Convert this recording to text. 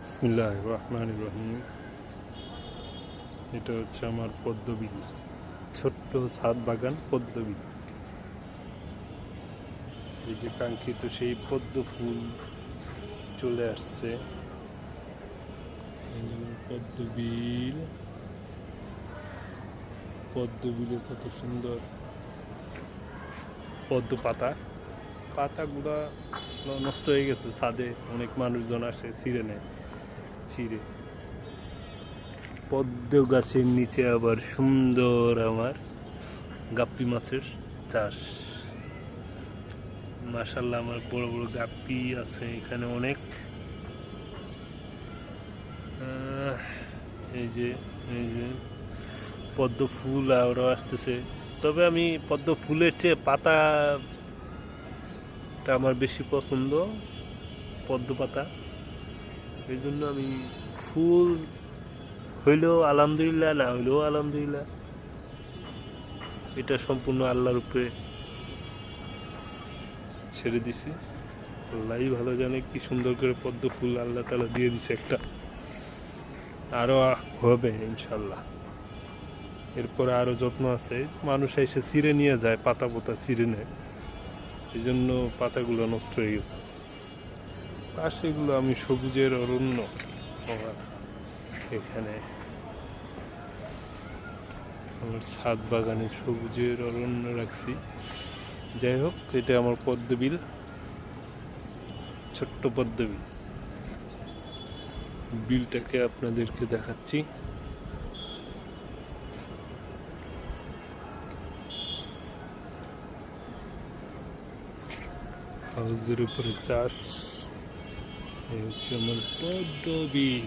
বিসমিল্লাহির রহমানির রহিম। এটা হচ্ছে আমার পদ্মবিল, ছোট্ট ছাদ বাগান পদ্মবিল। এই যে কাঙ্ক্ষিত সেই পদ্ম ফুল চলে আসছে। পদ্মবিল, পদ্মবিলে কত সুন্দর পদ্ম পাতা, পাতাগুলা নষ্ট হয়ে গেছে। ছাদে অনেক মানুষজন আসে, ছিঁড়ে নেয়। ছিঁড়ে পদ্ম গাছের নিচে আবার সুন্দর আমার গাপ্পি মাছের চাষ। মাশাআল্লাহ, আমার বড় বড় গাপ্পি আছে এখানে অনেক। এই যে এই যে পদ্ম ফুল আরও আসতেছে। তবে আমি পদ্ম ফুলের চেয়ে পাতাটা আমার বেশি পছন্দ, পদ্ম পাতা। এই জন্য আমি ফুল হইলেও আলহামদুলিল্লাহ, না হইলেও আলহামদুলিল্লাহ, এটা সম্পূর্ণ আল্লাহর উপরে ছেড়ে দিছি। আল্লাহই ভালো জানে কি সুন্দর করে পদ্ম ফুল আল্লাহ তাআলা দিয়ে দিছে একটা। আরও হবে ইনশাল্লাহ। এরপরে আরও যত্ন আছে, মানুষ এসে ছিঁড়ে নিয়ে যায়, পাতা পোতা ছিঁড়ে নেয়, এই জন্য পাতাগুলো নষ্ট হয়ে গেছে। পাশেগুলো আমি সবুজের অরণ্য আমার এখানে, আমার ছাদ বাগানে সবুজের অরণ্য রাখছি। যাই হোক, এটা আমার পদ্মবিল, ছোট্ট পদ্মবিল। বিলটাকে আপনাদেরকে দেখাচ্ছি। হাউজের উপরে চাষ। এই হচ্ছে আমার পদ্মবিল।